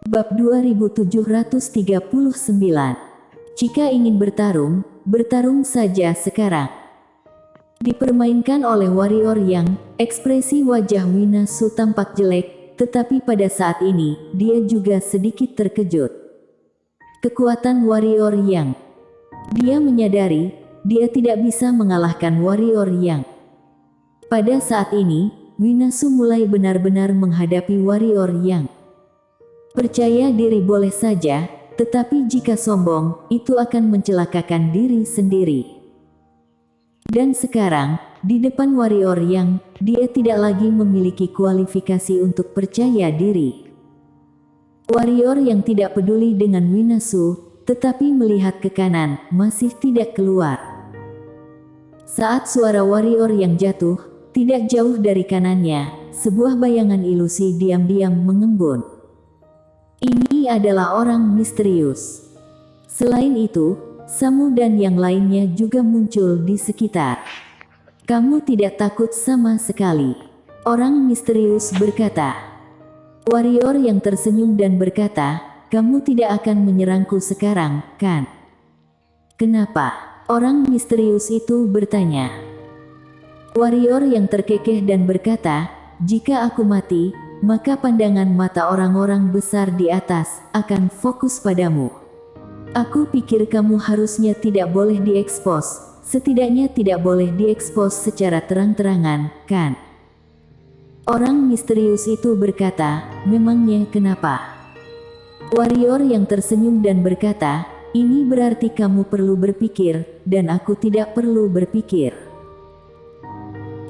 Bab 2739. Jika ingin bertarung, bertarung saja sekarang. Dipermainkan oleh warrior yang, ekspresi wajah Winasu tampak jelek, tetapi pada saat ini, dia juga sedikit terkejut. Kekuatan warrior yang. Dia menyadari, dia tidak bisa mengalahkan warrior yang. Pada saat ini, Winasu mulai benar-benar menghadapi warrior yang. Percaya diri boleh saja, tetapi jika sombong, itu akan mencelakakan diri sendiri. Dan sekarang, di depan warrior yang, dia tidak lagi memiliki kualifikasi untuk percaya diri. Warrior yang tidak peduli dengan Winasu, tetapi melihat ke kanan, masih tidak keluar. Saat suara warrior yang jatuh, tidak jauh dari kanannya, sebuah bayangan ilusi diam-diam mengembun. Ini adalah orang misterius. Selain itu, Samu dan yang lainnya juga muncul di sekitar. Kamu tidak takut sama sekali. Orang misterius berkata. Warrior yang tersenyum dan berkata, kamu tidak akan menyerangku sekarang, kan? Kenapa? Orang misterius itu bertanya. Warrior yang terkekeh dan berkata, jika aku mati, maka pandangan mata orang-orang besar di atas akan fokus padamu. Aku pikir kamu harusnya tidak boleh diekspos, setidaknya tidak boleh diekspos secara terang-terangan, kan? Orang misterius itu berkata, memangnya kenapa? Warrior yang tersenyum dan berkata, ini berarti kamu perlu berpikir, dan aku tidak perlu berpikir.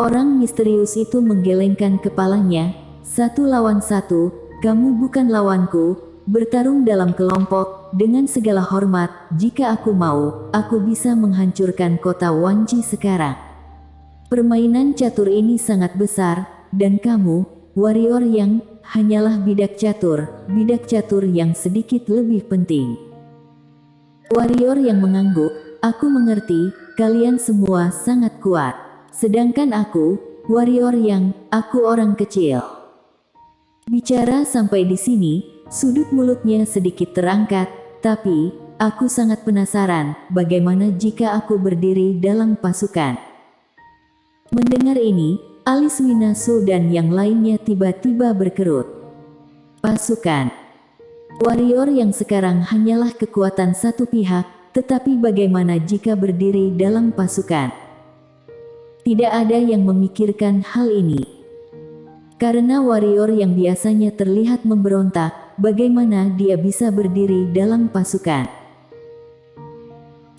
Orang misterius itu menggelengkan kepalanya. 1 lawan 1, kamu bukan lawanku, bertarung dalam kelompok, dengan segala hormat, jika aku mau, aku bisa menghancurkan kota Wanji sekarang. Permainan catur ini sangat besar, dan kamu, warrior yang, hanyalah bidak catur yang sedikit lebih penting. Warrior yang mengangguk, aku mengerti, kalian semua sangat kuat, sedangkan aku, warrior yang, aku orang kecil. Bicara sampai di sini, sudut mulutnya sedikit terangkat, tapi, aku sangat penasaran, bagaimana jika aku berdiri dalam pasukan. Mendengar ini, alis Winasu dan yang lainnya tiba-tiba berkerut. Pasukan. Warrior yang sekarang hanyalah kekuatan satu pihak, tetapi bagaimana jika berdiri dalam pasukan? Tidak ada yang memikirkan hal ini. Karena warrior yang biasanya terlihat memberontak, bagaimana dia bisa berdiri dalam pasukan?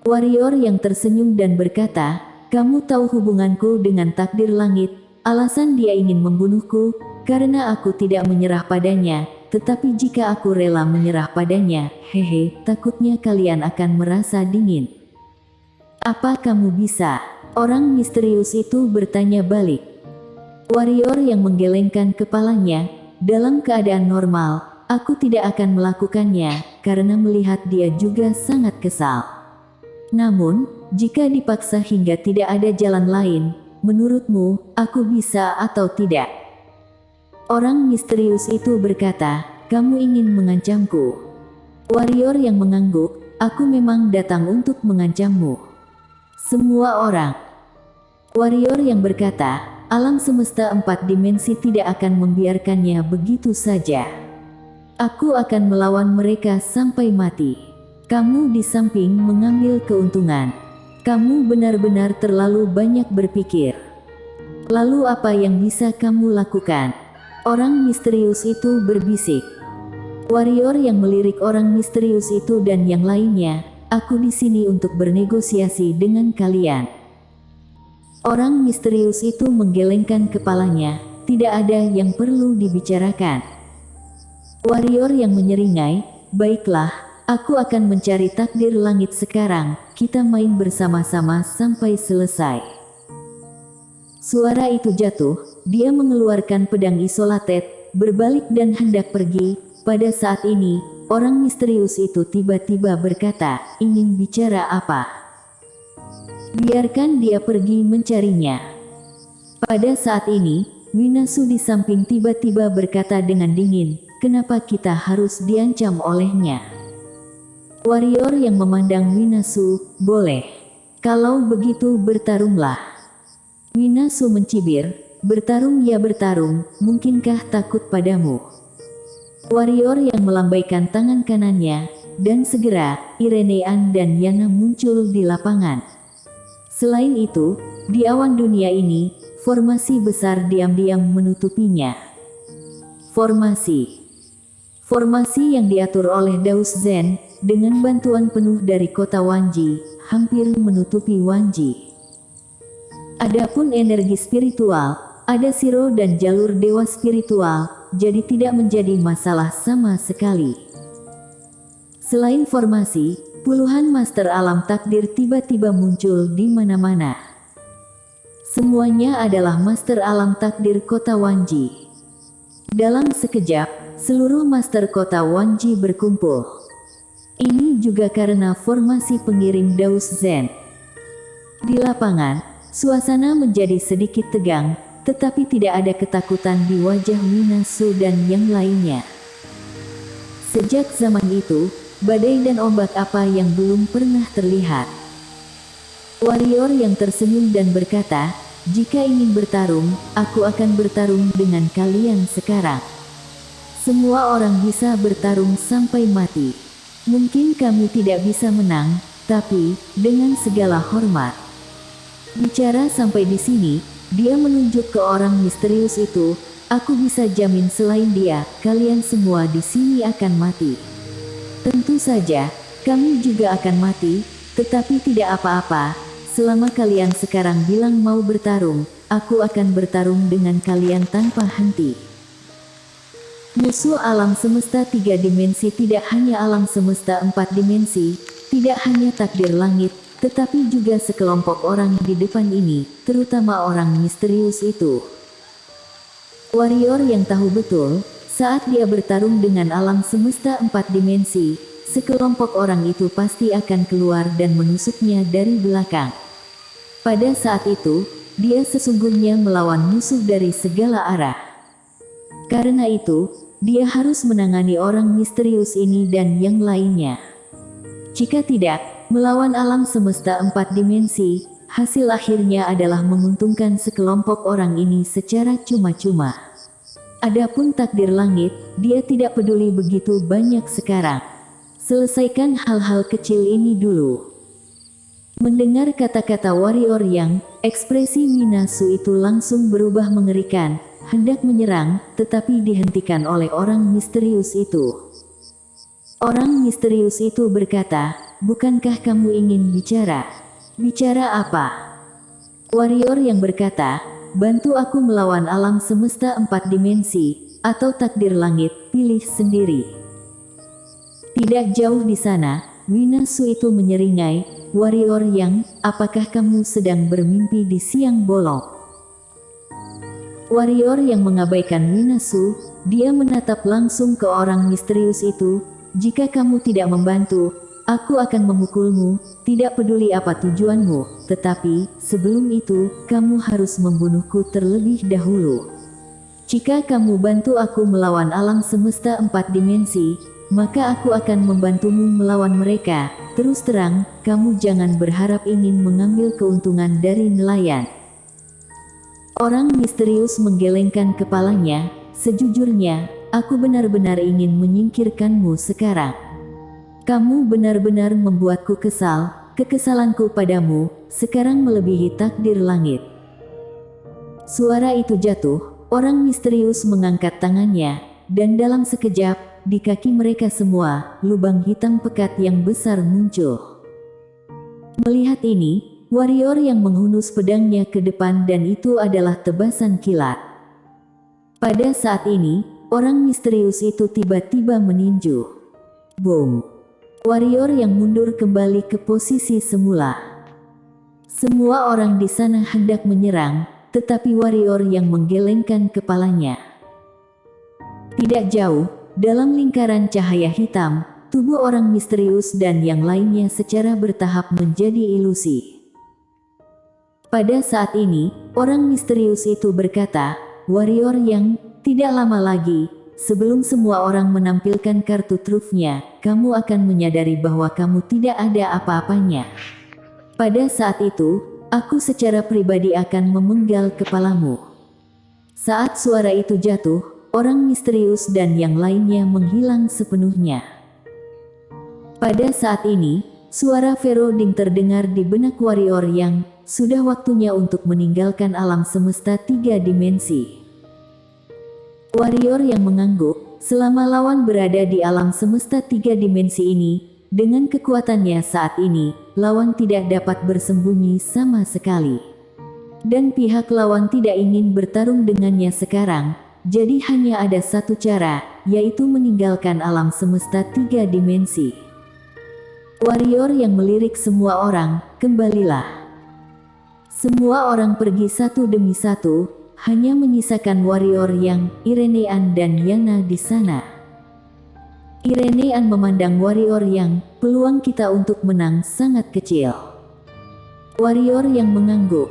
Warrior yang tersenyum dan berkata, kamu tahu hubunganku dengan takdir langit, alasan dia ingin membunuhku, karena aku tidak menyerah padanya, tetapi jika aku rela menyerah padanya, takutnya kalian akan merasa dingin. Apa kamu bisa? Orang misterius itu bertanya balik. Warrior yang menggelengkan kepalanya, dalam keadaan normal, aku tidak akan melakukannya, karena melihat dia juga sangat kesal. Namun, jika dipaksa hingga tidak ada jalan lain, menurutmu, aku bisa atau tidak? Orang misterius itu berkata, kamu ingin mengancamku. Warrior yang mengangguk, aku memang datang untuk mengancammu. Semua orang. Warrior yang berkata, alam semesta 4 dimensi tidak akan membiarkannya begitu saja. Aku akan melawan mereka sampai mati. Kamu di samping mengambil keuntungan. Kamu benar-benar terlalu banyak berpikir. Lalu apa yang bisa kamu lakukan? Orang misterius itu berbisik. Warrior yang melirik orang misterius itu dan yang lainnya, aku di sini untuk bernegosiasi dengan kalian. Orang misterius itu menggelengkan kepalanya, tidak ada yang perlu dibicarakan. Warrior yang menyeringai, baiklah, aku akan mencari takdir langit sekarang, kita main bersama-sama sampai selesai. Suara itu jatuh, dia mengeluarkan pedang isolated, berbalik dan hendak pergi. Pada saat ini, orang misterius itu tiba-tiba berkata, ingin bicara apa? Biarkan dia pergi mencarinya. Pada saat ini, Winasu di samping tiba-tiba berkata dengan dingin, kenapa kita harus diancam olehnya? Warrior yang memandang Minasu, boleh. Kalau begitu bertarunglah. Minasu mencibir, bertarung ya bertarung, mungkinkah takut padamu? Warrior yang melambaikan tangan kanannya, dan segera, Irenean dan Yana muncul di lapangan. Selain itu, di awan dunia ini, formasi besar diam-diam menutupinya. Formasi yang diatur oleh Daus Zen, dengan bantuan penuh dari kota Wanji, hampir menutupi Wanji. Adapun energi spiritual, ada Shiro dan jalur dewa spiritual, jadi tidak menjadi masalah sama sekali. Selain formasi, puluhan master alam takdir tiba-tiba muncul di mana-mana. Semuanya adalah master alam takdir kota Wanji. Dalam sekejap, seluruh master kota Wanji berkumpul. Ini juga karena formasi pengiring Daus Zen. Di lapangan, suasana menjadi sedikit tegang, tetapi tidak ada ketakutan di wajah Minasu dan yang lainnya. Sejak zaman itu, badai dan ombak apa yang belum pernah terlihat. Warrior yang tersenyum dan berkata, jika ingin bertarung, aku akan bertarung dengan kalian sekarang. Semua orang bisa bertarung sampai mati. Mungkin kami tidak bisa menang, tapi dengan segala hormat. Bicara sampai di sini, dia menunjuk ke orang misterius itu. Aku bisa jamin selain dia, kalian semua di sini akan mati. Tentu saja, kami juga akan mati, tetapi tidak apa-apa. Selama kalian sekarang bilang mau bertarung, aku akan bertarung dengan kalian tanpa henti. Musuh alam semesta 3 dimensi tidak hanya alam semesta 4 dimensi, tidak hanya takdir langit, tetapi juga sekelompok orang di depan ini, terutama orang misterius itu. Warrior yang tahu betul, saat dia bertarung dengan alam semesta 4 dimensi, sekelompok orang itu pasti akan keluar dan menusuknya dari belakang. Pada saat itu, dia sesungguhnya melawan musuh dari segala arah. Karena itu, dia harus menangani orang misterius ini dan yang lainnya. Jika tidak, melawan alam semesta 4 dimensi, hasil akhirnya adalah menguntungkan sekelompok orang ini secara cuma-cuma. Adapun takdir langit, dia tidak peduli begitu banyak sekarang. Selesaikan hal-hal kecil ini dulu. Mendengar kata-kata warrior yang, ekspresi Minasu itu langsung berubah mengerikan, hendak menyerang, tetapi dihentikan oleh orang misterius itu. Orang misterius itu berkata, bukankah kamu ingin bicara? Bicara apa? Warrior yang berkata, bantu aku melawan alam semesta 4 dimensi, atau takdir langit, pilih sendiri. Tidak jauh di sana, Minasu itu menyeringai, warrior yang, apakah kamu sedang bermimpi di siang bolong? Warrior yang mengabaikan Minasu, dia menatap langsung ke orang misterius itu, jika kamu tidak membantu, aku akan memukulmu, tidak peduli apa tujuanmu, tetapi, sebelum itu, kamu harus membunuhku terlebih dahulu. Jika kamu bantu aku melawan alam semesta 4 dimensi, maka aku akan membantumu melawan mereka. Terus terang, kamu jangan berharap ingin mengambil keuntungan dari nelayan. Orang misterius menggelengkan kepalanya, sejujurnya, aku benar-benar ingin menyingkirkanmu sekarang. Kamu benar-benar membuatku kesal, kekesalanku padamu, sekarang melebihi takdir langit. Suara itu jatuh, orang misterius mengangkat tangannya, dan dalam sekejap, di kaki mereka semua, lubang hitam pekat yang besar muncul. Melihat ini, warrior yang menghunus pedangnya ke depan dan itu adalah tebasan kilat. Pada saat ini, orang misterius itu tiba-tiba meninju. Boom! Warrior yang mundur kembali ke posisi semula. Semua orang di sana hendak menyerang, tetapi warrior yang menggelengkan kepalanya. Tidak jauh, dalam lingkaran cahaya hitam, tubuh orang misterius dan yang lainnya secara bertahap menjadi ilusi. Pada saat ini, orang misterius itu berkata, warrior yang, tidak lama lagi, sebelum semua orang menampilkan kartu trufnya, kamu akan menyadari bahwa kamu tidak ada apa-apanya. Pada saat itu, aku secara pribadi akan memenggal kepalamu. Saat suara itu jatuh, orang misterius dan yang lainnya menghilang sepenuhnya. Pada saat ini, suara Feroding terdengar di benak warrior yang sudah waktunya untuk meninggalkan alam semesta 3 dimensi. Warrior yang mengangguk, selama lawan berada di alam semesta 3 dimensi ini, dengan kekuatannya saat ini, lawan tidak dapat bersembunyi sama sekali. Dan pihak lawan tidak ingin bertarung dengannya sekarang, jadi hanya ada satu cara, yaitu meninggalkan alam semesta 3 dimensi. Warrior yang melirik semua orang, kembalilah. Semua orang pergi satu demi satu, hanya menyisakan warrior yang Irenean dan Yana di sana. Irenean memandang warrior yang peluang kita untuk menang sangat kecil. Warrior yang mengangguk.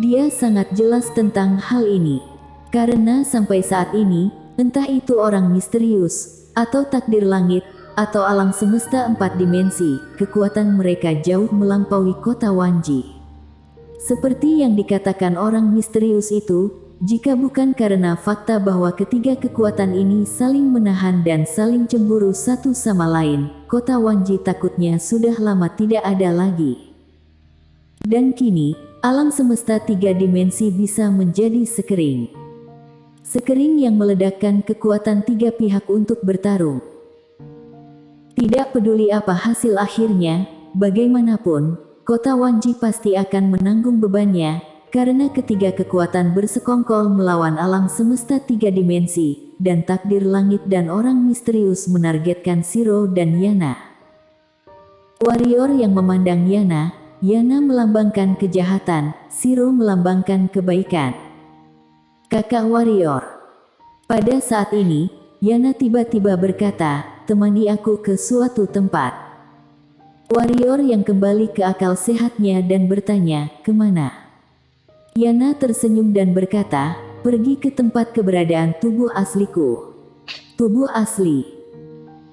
Dia sangat jelas tentang hal ini. Karena sampai saat ini, entah itu orang misterius, atau takdir langit, atau alam semesta 4 dimensi, kekuatan mereka jauh melampaui kota Wanji. Seperti yang dikatakan orang misterius itu, jika bukan karena fakta bahwa ketiga kekuatan ini saling menahan dan saling cemburu satu sama lain, kota Wanji takutnya sudah lama tidak ada lagi. Dan kini, alam semesta 3 dimensi bisa menjadi sekering. Sekering yang meledakkan kekuatan 3 pihak untuk bertarung. Tidak peduli apa hasil akhirnya, bagaimanapun, kota Wanji pasti akan menanggung bebannya, karena ketiga kekuatan bersekongkol melawan alam semesta 3 dimensi, dan takdir langit dan orang misterius menargetkan Shiro dan Yana. Warrior yang memandang Yana, Yana melambangkan kejahatan, Shiro melambangkan kebaikan. Kakak warrior. Pada saat ini, Yana tiba-tiba berkata, temani aku ke suatu tempat. Warrior yang kembali ke akal sehatnya dan bertanya, kemana? Yana tersenyum dan berkata, pergi ke tempat keberadaan tubuh asliku. Tubuh asli.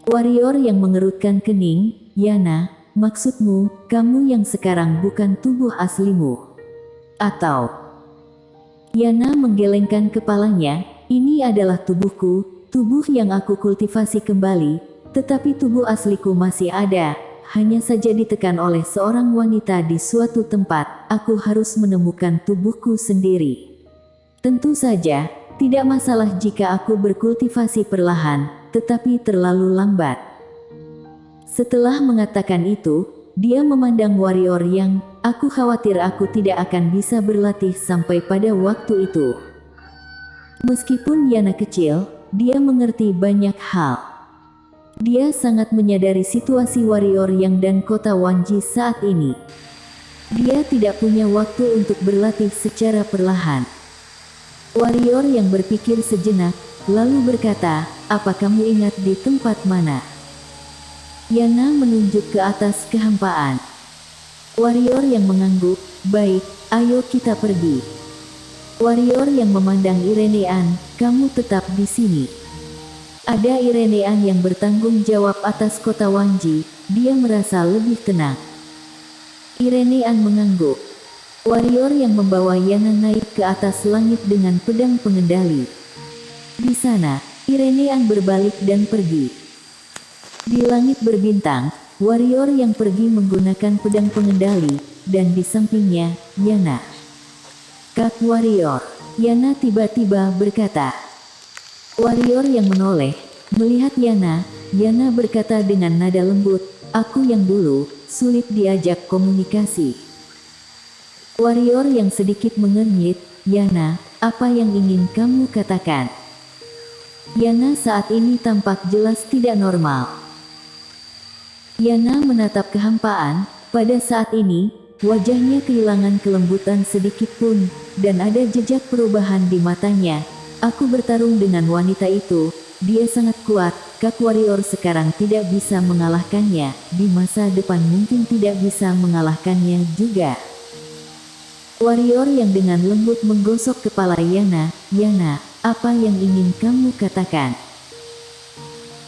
Warrior yang mengerutkan kening, Yana, maksudmu, kamu yang sekarang bukan tubuh aslimu? Atau? Yana menggelengkan kepalanya, ini adalah tubuhku, tubuh yang aku kultivasi kembali, tetapi tubuh asliku masih ada. Hanya saja ditekan oleh seorang wanita di suatu tempat, aku harus menemukan tubuhku sendiri. Tentu saja, tidak masalah jika aku berkultivasi perlahan, tetapi terlalu lambat. Setelah mengatakan itu, dia memandang warrior yang, aku khawatir aku tidak akan bisa berlatih sampai pada waktu itu. Meskipun Yana kecil, dia mengerti banyak hal. Dia sangat menyadari situasi warrior yang dan kota Wanji saat ini. Dia tidak punya waktu untuk berlatih secara perlahan. Warrior yang berpikir sejenak, lalu berkata, apa kamu ingat di tempat mana? Yana menunjuk ke atas kehampaan. Warrior yang mengangguk, baik, ayo kita pergi. Warrior yang memandang Irenean, kamu tetap di sini. Ada Irenean yang bertanggung jawab atas kota Wanji, dia merasa lebih tenang. Irenean mengangguk. Warrior yang membawa Yana naik ke atas langit dengan pedang pengendali. Di sana, Irenean berbalik dan pergi. Di langit berbintang, warrior yang pergi menggunakan pedang pengendali, dan di sampingnya, Yana. Kak warrior, Yana tiba-tiba berkata. Warrior yang menoleh, melihat Yana, Yana berkata dengan nada lembut, aku yang dulu, sulit diajak komunikasi. Warrior yang sedikit mengernyit, Yana, apa yang ingin kamu katakan? Yana saat ini tampak jelas tidak normal. Yana menatap kehampaan, pada saat ini, wajahnya kehilangan kelembutan sedikit pun, dan ada jejak perubahan di matanya. Aku bertarung dengan wanita itu, dia sangat kuat, Kak warrior sekarang tidak bisa mengalahkannya, di masa depan mungkin tidak bisa mengalahkannya juga. Warrior yang dengan lembut menggosok kepala Yana, Yana, apa yang ingin kamu katakan?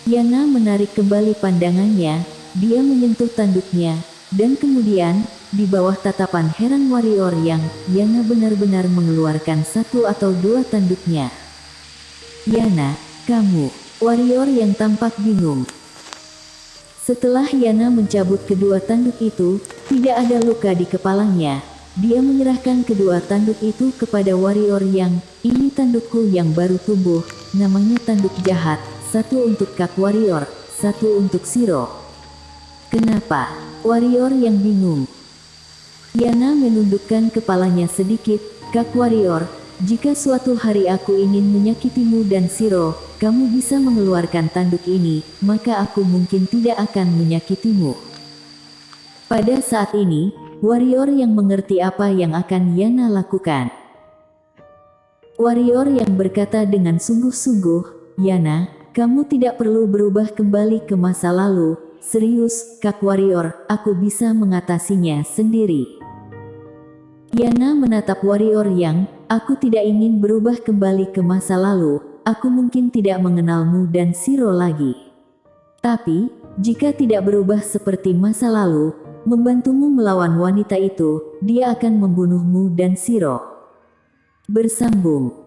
Yana menarik kembali pandangannya, dia menyentuh tanduknya, dan kemudian, di bawah tatapan heran warrior yang, Yana benar-benar mengeluarkan satu atau dua tanduknya. Yana, kamu, warrior yang tampak bingung. Setelah Yana mencabut kedua tanduk itu, tidak ada luka di kepalanya. Dia menyerahkan kedua tanduk itu kepada warrior yang, ini tandukku yang baru tumbuh, namanya tanduk jahat, satu untuk Kak Warrior, satu untuk Shiro. Kenapa? Warrior yang bingung. Yana menundukkan kepalanya sedikit, Kak Warrior, jika suatu hari aku ingin menyakitimu dan Shiro, kamu bisa mengeluarkan tanduk ini, maka aku mungkin tidak akan menyakitimu. Pada saat ini, warrior yang mengerti apa yang akan Yana lakukan. Warrior yang berkata dengan sungguh-sungguh, Yana, kamu tidak perlu berubah kembali ke masa lalu, serius, Kak Warrior, aku bisa mengatasinya sendiri. Yana menatap warrior yang, aku tidak ingin berubah kembali ke masa lalu, aku mungkin tidak mengenalmu dan Shiro lagi. Tapi, jika tidak berubah seperti masa lalu, membantumu melawan wanita itu, dia akan membunuhmu dan Shiro. Bersambung.